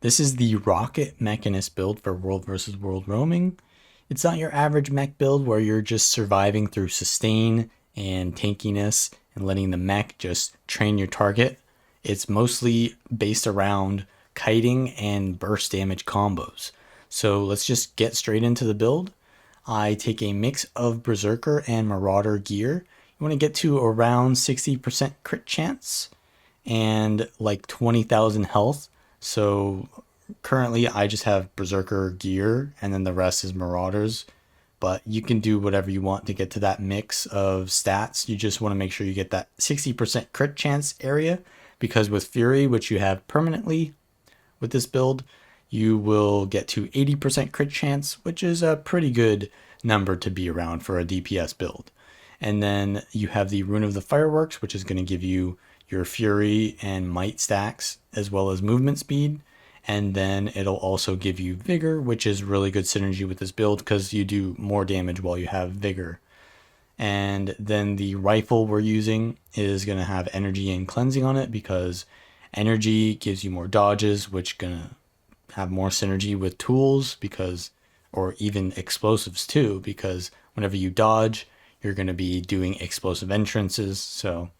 This is the Rocket Mechanist build for World vs. World Roaming. It's not your average mech build where you're just surviving through sustain and tankiness and letting the mech just train your target. It's mostly based around kiting and burst damage combos. So let's just get straight into the build. I take a mix of Berserker and Marauder gear. You want to get to around 60% crit chance and like 20,000 health. So currently I just have Berserker gear and then the rest is Marauders. But you can do whatever you want to get to that mix of stats. You just want to make sure you get that 60% crit chance area, because with Fury, which you have permanently with this build, you will get to 80% crit chance, which is a pretty good number to be around for a DPS build. And then you have the Rune of the Fireworks, which is going to give you your Fury and Might stacks, as well as movement speed. And then it'll also give you Vigor, which is really good synergy with this build because you do more damage while you have Vigor. And then the rifle we're using is going to have energy and cleansing on it, because energy gives you more dodges, which going to have more synergy with tools, because, or even explosives too, because whenever you dodge, you're going to be doing explosive entrances. So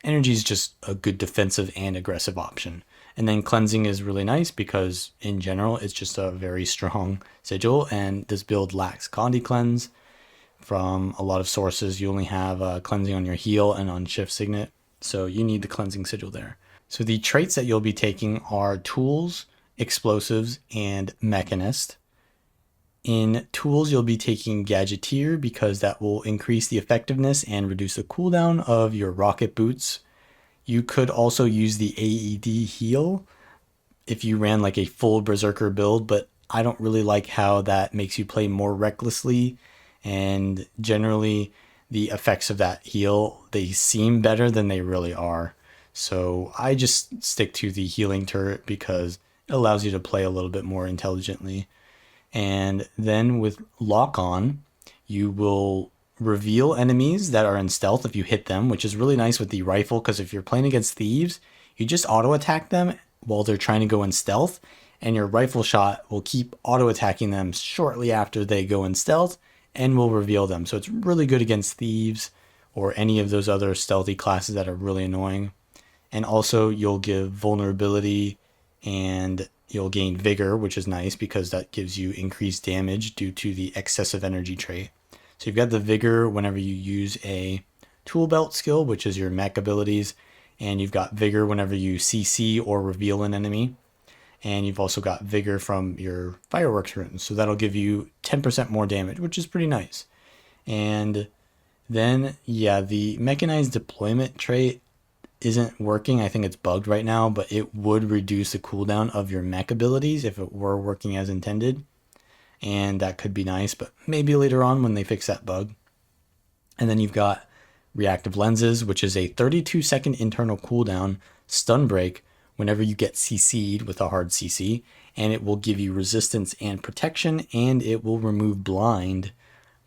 energy is just a good defensive and aggressive option. And then cleansing is really nice because in general, it's just a very strong sigil, and this build lacks Gandhi cleanse. From a lot of sources, you only have cleansing on your heal and on shift signet. So you need the cleansing sigil there. So the traits that you'll be taking are tools, explosives, and mechanist. In tools, you'll be taking Gadgeteer because that will increase the effectiveness and reduce the cooldown of your rocket boots. You could also use the AED heal if you ran like a full Berserker build, but I don't really like how that makes you play more recklessly, and generally the effects of that heal, they seem better than they really are. So I just stick to the healing turret because it allows you to play a little bit more intelligently. And then with lock on, you will reveal enemies that are in stealth if you hit them, which is really nice with the rifle, because if you're playing against thieves, you just auto attack them while they're trying to go in stealth, and your rifle shot will keep auto attacking them shortly after they go in stealth and will reveal them. So it's really good against thieves or any of those other stealthy classes that are really annoying. And also you'll give vulnerability and you'll gain vigor, which is nice because that gives you increased damage due to the excessive energy trait. So you've got the vigor whenever you use a tool belt skill, which is your mech abilities, and you've got vigor whenever you CC or reveal an enemy. And you've also got vigor from your fireworks runes, so that'll give you 10% more damage, which is pretty nice. And then, yeah, the mechanized deployment trait isn't working. I think it's bugged right now, but it would reduce the cooldown of your mech abilities if it were working as intended. And that could be nice, but maybe later on when they fix that bug. And then you've got reactive lenses, which is a 32-second internal cooldown stun break whenever you get CC'd with a hard CC, and it will give you resistance and protection, and it will remove blind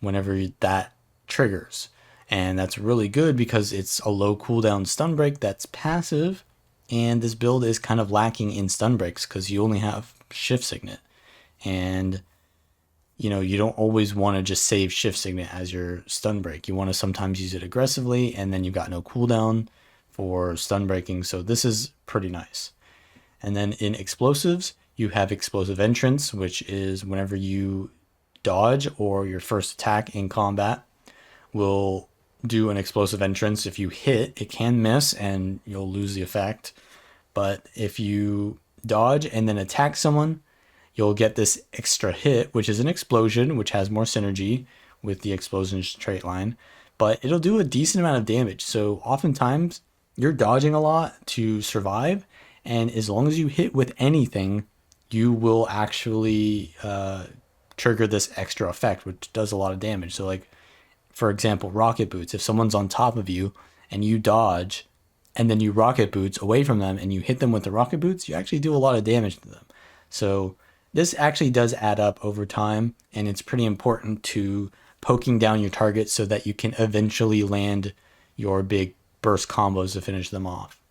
whenever that triggers. And that's really good because it's a low cooldown stun break that's passive, and this build is kind of lacking in stun breaks because you only have shift signet. And you know, you don't always want to just save shift signet as your stun break. You want to sometimes use it aggressively, and then you've got no cooldown for stun breaking. So this is pretty nice. And then in explosives, you have explosive entrance, which is whenever you dodge or your first attack in combat will do an explosive entrance. If you hit, it can miss and you'll lose the effect. But if you dodge and then attack someone, you'll get this extra hit, which is an explosion, which has more synergy with the explosions trait line, but it'll do a decent amount of damage. So oftentimes you're dodging a lot to survive, and as long as you hit with anything, you will actually trigger this extra effect, which does a lot of damage. So like, for example, rocket boots, if someone's on top of you and you dodge and then you rocket boots away from them and you hit them with the rocket boots, you actually do a lot of damage to them. So this actually does add up over time, and it's pretty important to poking down your targets so that you can eventually land your big burst combos to finish them off.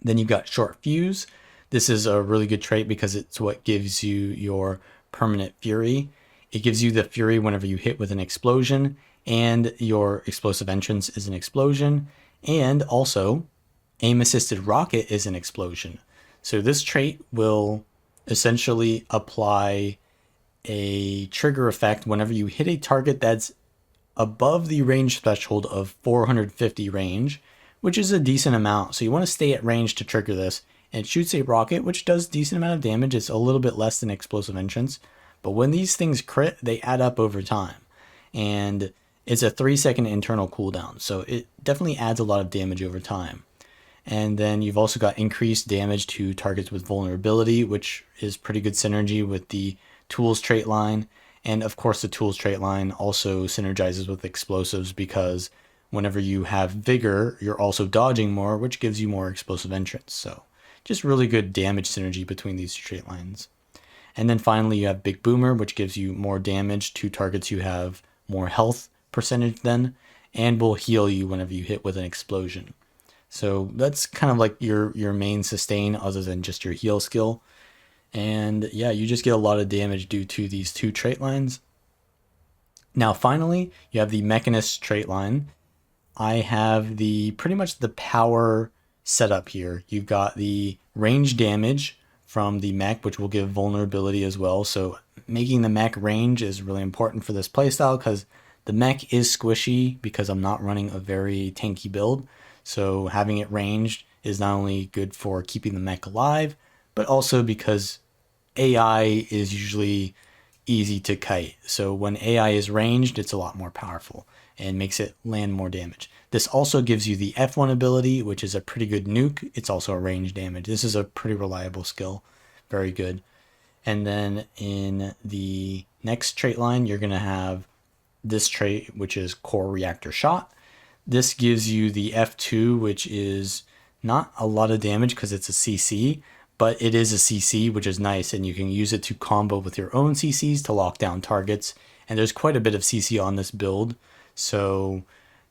Then you've got short fuse. This is a really good trait because it's what gives you your permanent fury. It gives you the fury whenever you hit with an explosion, and your explosive entrance is an explosion, and also aim assisted rocket is an explosion. So this trait will essentially apply a trigger effect whenever you hit a target that's above the range threshold of 450 range, which is a decent amount. So you want to stay at range to trigger this. And it shoots a rocket, which does decent amount of damage. It's a little bit less than explosive entrance. But when these things crit, they add up over time. And it's a 3-second internal cooldown. So it definitely adds a lot of damage over time. And then you've also got increased damage to targets with vulnerability, which is pretty good synergy with the tools trait line. And of course, the tools trait line also synergizes with explosives because whenever you have vigor, you're also dodging more, which gives you more explosive entrance. So just really good damage synergy between these two trait lines. And then finally, you have Big Boomer, which gives you more damage to targets you have more health percentage than, and will heal you whenever you hit with an explosion. So that's kind of like your main sustain other than just your heal skill. And yeah, you just get a lot of damage due to these two trait lines. Now finally, you have the Mechanist trait line. I have the pretty much the power setup here. You've got the range damage from the mech, which will give vulnerability as well. So making the mech range is really important for this playstyle because the mech is squishy because I'm not running a very tanky build. So having it ranged is not only good for keeping the mech alive, but also because AI is usually easy to kite. So when AI is ranged, it's a lot more powerful and makes it land more damage. This also gives you the F1 ability, which is a pretty good nuke. It's also a range damage. This is a pretty reliable skill. Very good. And then in the next trait line, you're going to have this trait, which is core reactor shot. This gives you the F2, which is not a lot of damage because it's a CC, but it is a CC, which is nice, and you can use it to combo with your own CCs to lock down targets. And there's quite a bit of CC on this build, so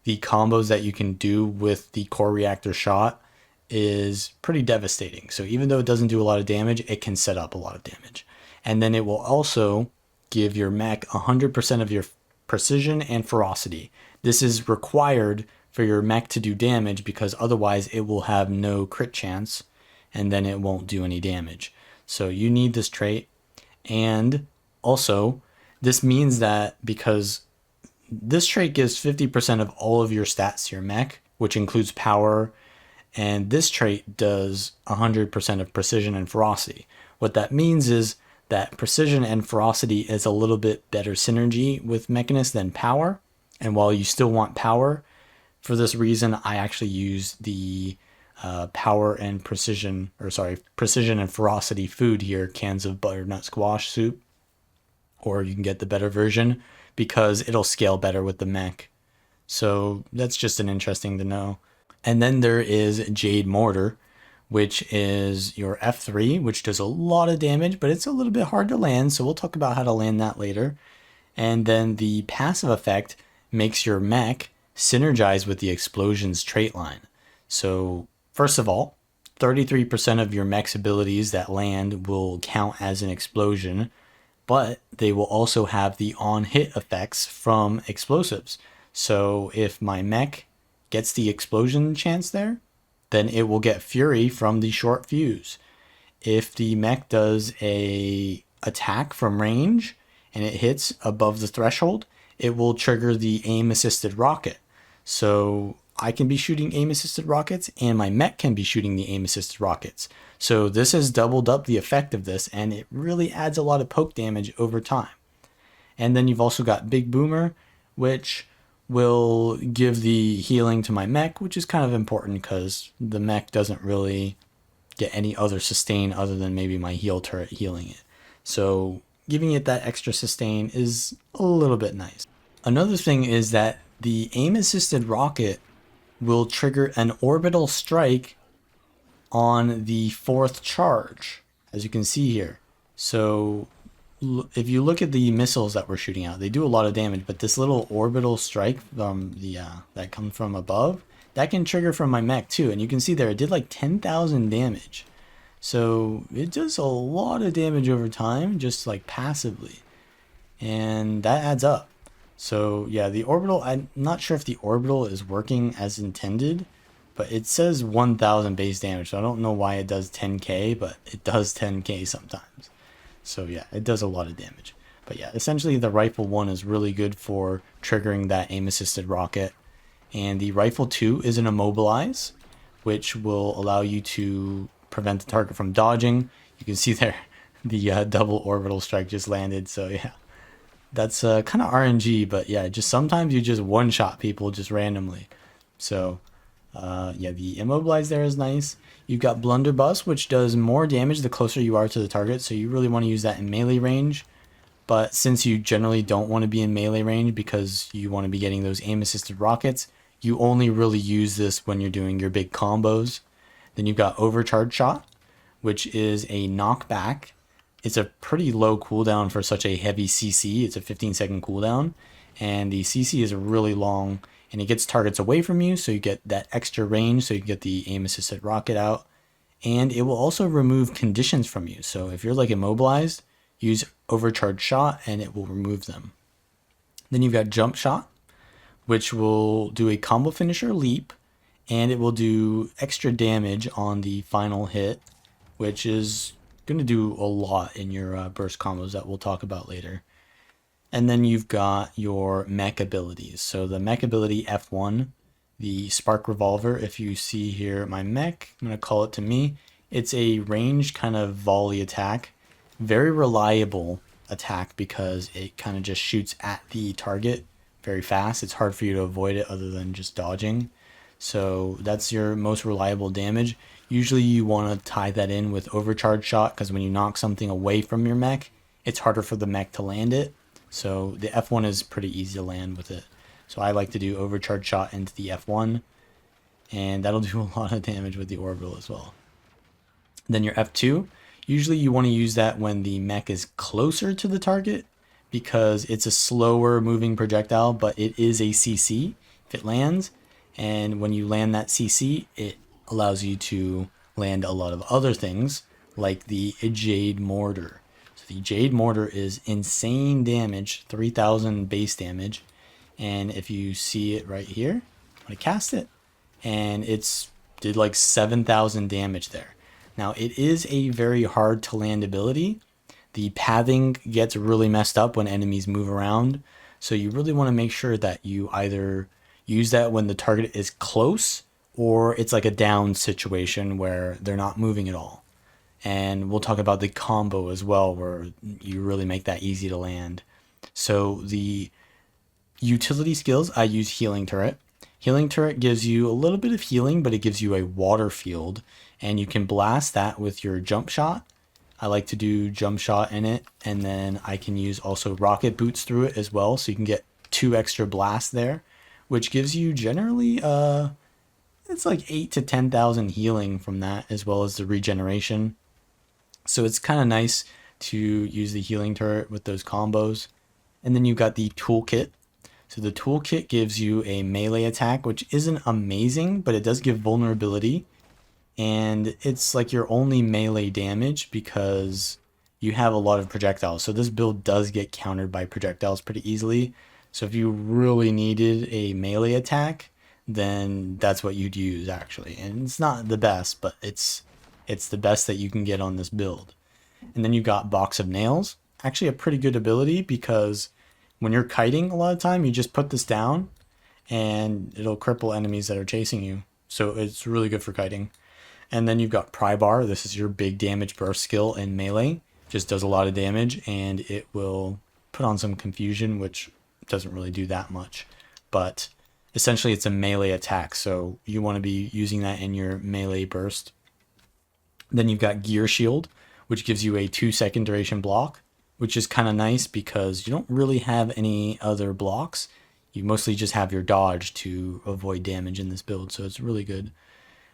the combos that you can do with the core reactor shot is pretty devastating. So even though it doesn't do a lot of damage, it can set up a lot of damage. And then it will also give your mech 100% of your precision and ferocity. This is required for your mech to do damage because otherwise it will have no crit chance and then it won't do any damage. So you need this trait. And also, this means that because this trait gives 50% of all of your stats to your mech, which includes power, and this trait does 100% of precision and ferocity. What that means is that precision and ferocity is a little bit better synergy with Mechanist than power. And while you still want power, for this reason, I actually use the power and precision, precision and ferocity food here, cans of butternut squash soup, or you can get the better version because it'll scale better with the mech. So that's just an interesting to know. And then there is Jade Mortar, which is your F3, which does a lot of damage, but it's a little bit hard to land. So we'll talk about how to land that later. And then the passive effect makes your mech synergize with the explosions trait line. So first of all, 33% of your mech's abilities that land will count as an explosion, but they will also have the on-hit effects from explosives. So if my mech gets the explosion chance there, then it will get fury from the short fuse. If the mech does a attack from range and it hits above the threshold, it will trigger the aim assisted rocket. So I can be shooting aim assisted rockets and my mech can be shooting the aim assisted rockets. So this has doubled up the effect of this and it really adds a lot of poke damage over time. And then you've also got Big Boomer, which will give the healing to my mech, which is kind of important because the mech doesn't really get any other sustain other than maybe my heal turret healing it. So giving it that extra sustain is a little bit nice. Another thing is that the aim assisted rocket will trigger an orbital strike on the fourth charge, as you can see here. So if you look at the missiles that we're shooting out, they do a lot of damage, but this little orbital strike from the that comes from above, that can trigger from my mech too. And you can see there, it did like 10,000 damage. So it does a lot of damage over time, just like passively. And that adds up. So yeah, the orbital, I'm not sure if the orbital is working as intended, but it says 1000 base damage. So I don't know why it does 10k, but it does 10k sometimes. So yeah, it does a lot of damage. But yeah, essentially the rifle 1 is really good for triggering that aim assisted rocket. And the rifle 2 is an immobilize, which will allow you to prevent the target from dodging. You can see there the double orbital strike just landed. So yeah, that's kind of RNG, but yeah, just sometimes you just one shot people just randomly. So yeah, the immobilize there is nice. You've got blunderbuss, which does more damage the closer you are to the target, so you really want to use that in melee range. But since you generally don't want to be in melee range because you want to be getting those aim assisted rockets, you only really use this when you're doing your big combos. Then you've got overcharge shot, which is a knockback. It's a pretty low cooldown for such a heavy CC. It's a 15-second cooldown, and the CC is really long, and it gets targets away from you, so you get that extra range, so you can get the aim assisted rocket out. And it will also remove conditions from you. So if you're like immobilized, use overcharge shot and it will remove them. Then you've got jump shot, which will do a combo finisher leap, and it will do extra damage on the final hit, which is going to do a lot in your burst combos that we'll talk about later. And then you've got your mech abilities. So the mech ability F1, the spark revolver, if you see here my mech, I'm going to call it to me. It's a ranged kind of volley attack. Very reliable attack because it kind of just shoots at the target very fast. It's hard for you to avoid it other than just dodging. So that's your most reliable damage. Usually you want to tie that in with overcharge shot because when you knock something away from your mech, it's harder for the mech to land it. So the F1 is pretty easy to land with it. So I like to do overcharge shot into the F1, and that'll do a lot of damage with the orbital as well. Then your F2, usually you want to use that when the mech is closer to the target because it's a slower moving projectile, but it is a CC if it lands. And when you land that CC, it allows you to land a lot of other things like the jade mortar. So the jade mortar is insane damage, 3000 base damage. And if you see it right here, I'm going to cast it, and it's did like 7000 damage there. Now it is a very hard to land ability. The pathing gets really messed up when enemies move around. So you really want to make sure that you either use that when the target is close or it's like a down situation where they're not moving at all. And we'll talk about the combo as well, where you really make that easy to land. So the utility skills, I use healing turret. Healing turret gives you a little bit of healing, but it gives you a water field, and you can blast that with your jump shot. I like to do jump shot in it, and then I can use also rocket boots through it as well, so you can get 2 extra blasts there, which gives you generally it's like 8 to 10,000 healing from that, as well as the regeneration. So it's kind of nice to use the healing turret with those combos. And then you've got the toolkit. So the toolkit gives you a melee attack, which isn't amazing, but it does give vulnerability. And it's like your only melee damage because you have a lot of projectiles. So this build does get countered by projectiles pretty easily. So if you really needed a melee attack, then that's what you'd use actually. And it's not the best, but it's the best that you can get on this build. And then you got Box of Nails. Actually a pretty good ability because when you're kiting a lot of time, you just put this down and it'll cripple enemies that are chasing you. So it's really good for kiting. And then you've got Pry Bar. This is your big damage burst skill in melee. Just does a lot of damage and it will put on some confusion, which doesn't really do that much. But essentially it's a melee attack, so you want to be using that in your melee burst. Then you've got Gear Shield, which gives you a 2-second duration block, which is kind of nice because you don't really have any other blocks. You mostly just have your dodge to avoid damage in this build, so it's really good.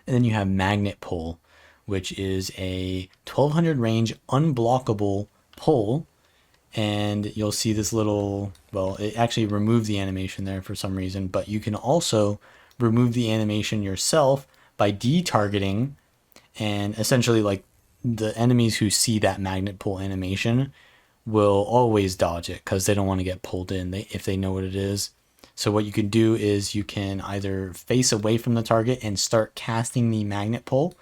And then you have Magnet Pull, which is a 1200 range unblockable pull. And you'll see this little, well, it actually removed the animation there for some reason, but you can also remove the animation yourself by detargeting and essentially like the enemies who see that magnet pull animation will always dodge it because they don't want to get pulled in if they know what it is. So what you can do is you can either face away from the target and start casting the magnet pull,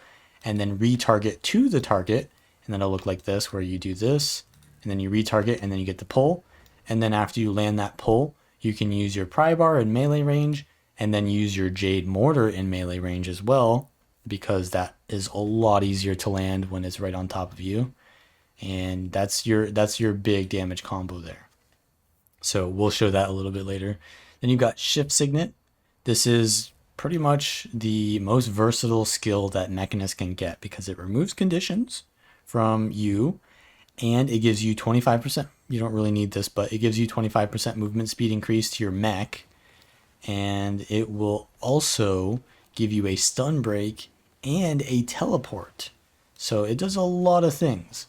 and then retarget to the target, and then it'll look like this, where you do this, and then you retarget, and then you get the pull. And then after you land that pull, you can use your pry bar in melee range, and then use your jade mortar in melee range as well, because that is a lot easier to land when it's right on top of you. And that's your big damage combo there. So we'll show that a little bit later. Then you've got Shift Signet. This is pretty much the most versatile skill that Mechanist can get because it removes conditions from you, and it gives you 25%. You don't really need this, but it gives you 25% movement speed increase to your mech, and it will also give you a stun break and a teleport. So it does a lot of things.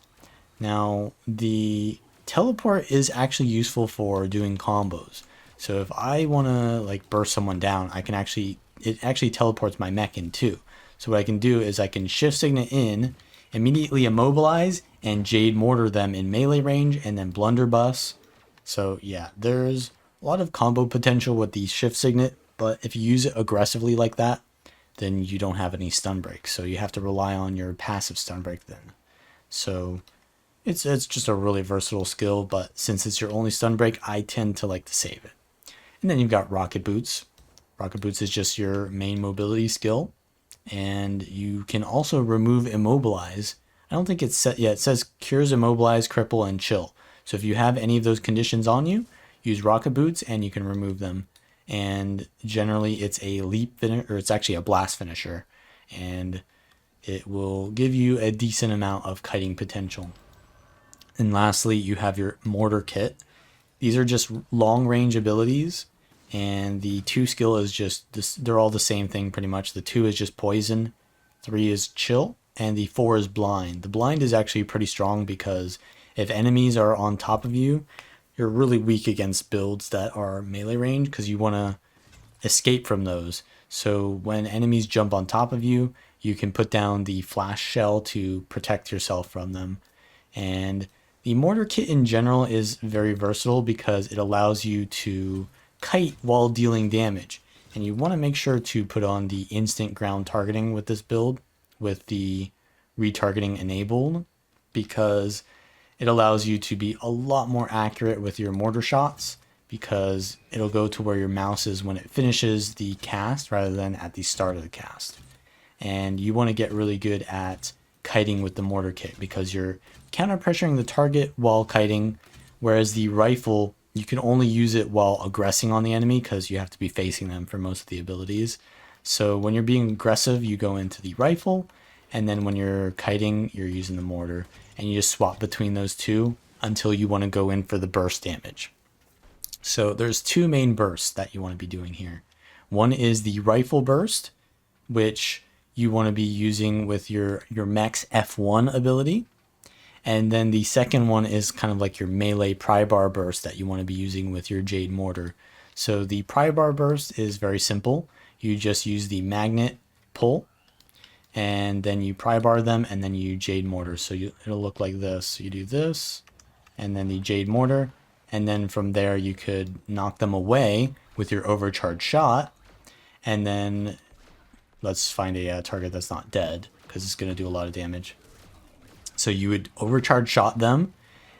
Now, the teleport is actually useful for doing combos. So if I want to like burst someone down, it actually teleports my mech in too. So what I can do is I can Shift Signet in, immediately immobilize, and Jade Mortar them in melee range, and then blunderbuss. So yeah, there's a lot of combo potential with the Shift Signet, but if you use it aggressively like that, then you don't have any stun breaks. So you have to rely on your passive stun break then. So it's just a really versatile skill, but since it's your only stun break, I tend to like to save it. And then you've got Rocket Boots. Rocket Boots is just your main mobility skill, and you can also remove Immobilize. I don't think it's set yet. It says cures Immobilize, cripple, and chill. So if you have any of those conditions on you, use Rocket Boots and you can remove them. And generally it's a leap finisher, or it's actually a blast finisher, and it will give you a decent amount of kiting potential. And lastly, you have your Mortar Kit. These are just long range abilities, and the 2 skill is just this, they're all the same thing pretty much. The 2 is just poison, 3 is chill, and the 4 is blind. The blind is actually pretty strong because if enemies are on top of you, you're really weak against builds that are melee range because you want to escape from those. So when enemies jump on top of you, you can put down the flash shell to protect yourself from them. And the Mortar Kit in general is very versatile because it allows you to kite while dealing damage. And you want to make sure to put on the instant ground targeting with this build with the retargeting enabled, because it allows you to be a lot more accurate with your mortar shots, because it'll go to where your mouse is when it finishes the cast rather than at the start of the cast. And you want to get really good at kiting with the Mortar Kit because you're counter pressuring the target while kiting, whereas the rifle, you can only use it while aggressing on the enemy because you have to be facing them for most of the abilities. So when you're being aggressive, you go into the rifle, and then when you're kiting, you're using the mortar, and you just swap between those two until you want to go in for the burst damage. So there's 2 main bursts that you want to be doing here. One is the rifle burst, which you want to be using with your mech's F1 ability. And then the second one is kind of like your melee pry bar burst that you want to be using with your Jade Mortar. So the pry bar burst is very simple. You just use the magnet pull, and then you pry bar them, and then you Jade Mortar. So it'll look like this. So you do this, and then the Jade Mortar, and then from there you could knock them away with your overcharged shot, and then let's find a target that's not dead because it's going to do a lot of damage. So you would overcharge shot them,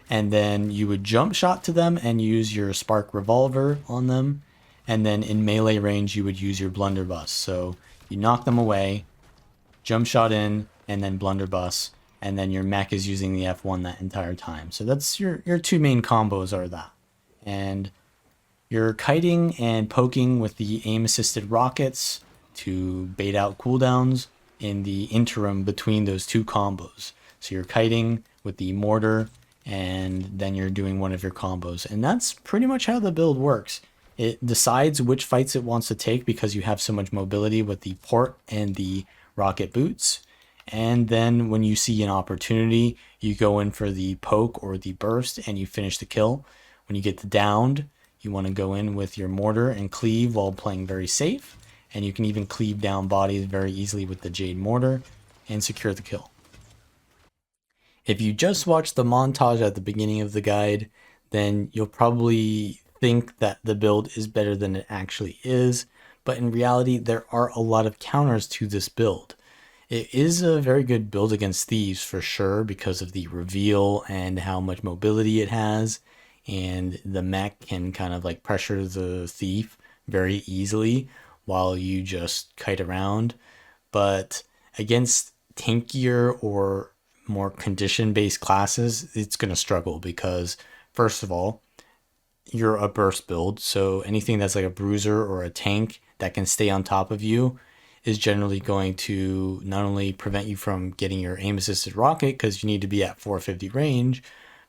and then you would jump shot to them and use your spark revolver on them, and then in melee range you would use your blunderbuss. So you knock them away, jump shot in, and then blunderbuss, and then your mech is using the F1 that entire time. So that's your 2 main combos are that. And you're kiting and poking with the aim assisted rockets to bait out cooldowns in the interim between those 2 combos. So you're kiting with the mortar, and then you're doing one of your combos. And that's pretty much how the build works. It decides which fights it wants to take because you have so much mobility with the port and the rocket boots. And then when you see an opportunity, you go in for the poke or the burst and you finish the kill. When you get the downed, you want to go in with your mortar and cleave while playing very safe. And you can even cleave down bodies very easily with the Jade Mortar and secure the kill. If you just watch the montage at the beginning of the guide, then you'll probably think that the build is better than it actually is, but in reality, there are a lot of counters to this build. It is a very good build against thieves for sure because of the reveal and how much mobility it has, and the mech can kind of like pressure the thief very easily while you just kite around. But against tankier or more condition based classes, it's going to struggle because, first of all, you're a burst build, so anything that's like a bruiser or a tank that can stay on top of you is generally going to not only prevent you from getting your aim assisted rocket because you need to be at 450 range,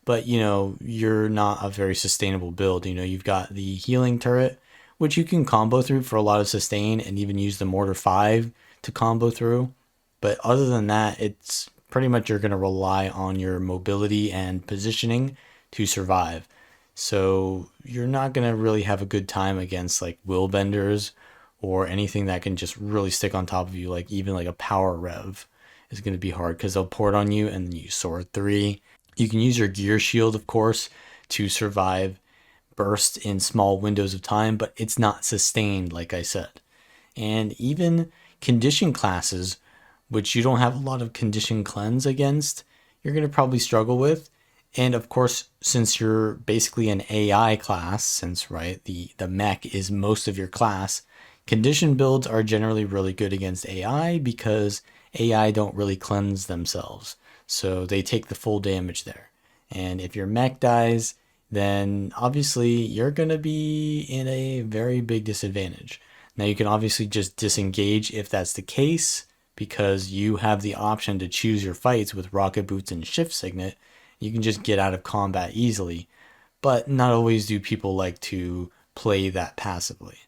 but you're not a very sustainable build. You've got the healing turret, which you can combo through for a lot of sustain and even use the mortar 5 to combo through. But other than that, it's pretty much you're going to rely on your mobility and positioning to survive. So you're not going to really have a good time against like will benders or anything that can just really stick on top of you. Like even like a power rev is going to be hard because they'll pour it on you and then you sword 3. You can use your gear shield, of course, to survive burst in small windows of time, but it's not sustained, like I said. And even condition classes, which you don't have a lot of condition cleanse against, you're going to probably struggle with. And of course, since you're basically an AI class, since right the mech is most of your class, condition builds are generally really good against AI because AI don't really cleanse themselves. So they take the full damage there. And if your mech dies, then obviously you're going to be in a very big disadvantage. Now you can obviously just disengage if that's the case because you have the option to choose your fights with rocket boots and shift signet. You can just get out of combat easily, but not always do people like to play that passively.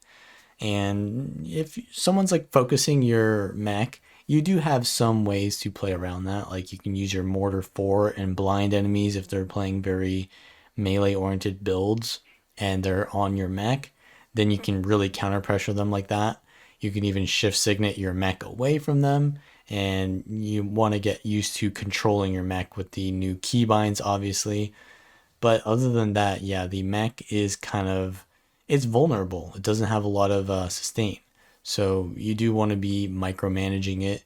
And if someone's like focusing your mech, you do have some ways to play around that. Like you can use your mortar 4 and blind enemies if they're playing very melee oriented builds and they're on your mech, then you can really counter pressure them like that. You can even shift signet your mech away from them, and you want to get used to controlling your mech with the new keybinds, obviously. But other than that, yeah, the mech is it's vulnerable. It doesn't have a lot of sustain. So you do want to be micromanaging it.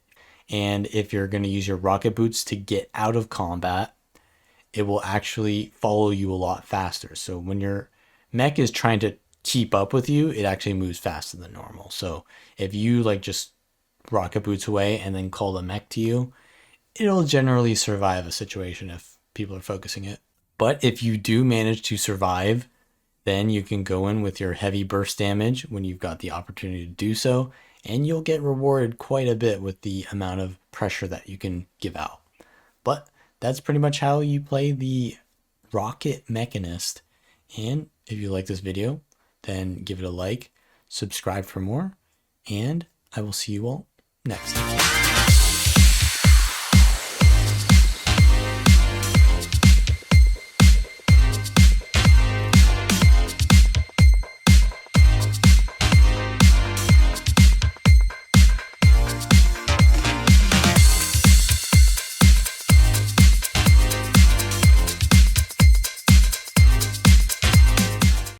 And if you're going to use your rocket boots to get out of combat, it will actually follow you a lot faster. So when your mech is trying to keep up with you, it actually moves faster than normal. So if you like just rocket boots away and then call the mech to you, it'll generally survive a situation if people are focusing it. But if you do manage to survive, then you can go in with your heavy burst damage when you've got the opportunity to do so, and you'll get rewarded quite a bit with the amount of pressure that you can give out. But that's pretty much how you play the Rocket Mechanist. And if you like this video, then give it a like, subscribe for more, and I will see you all next time.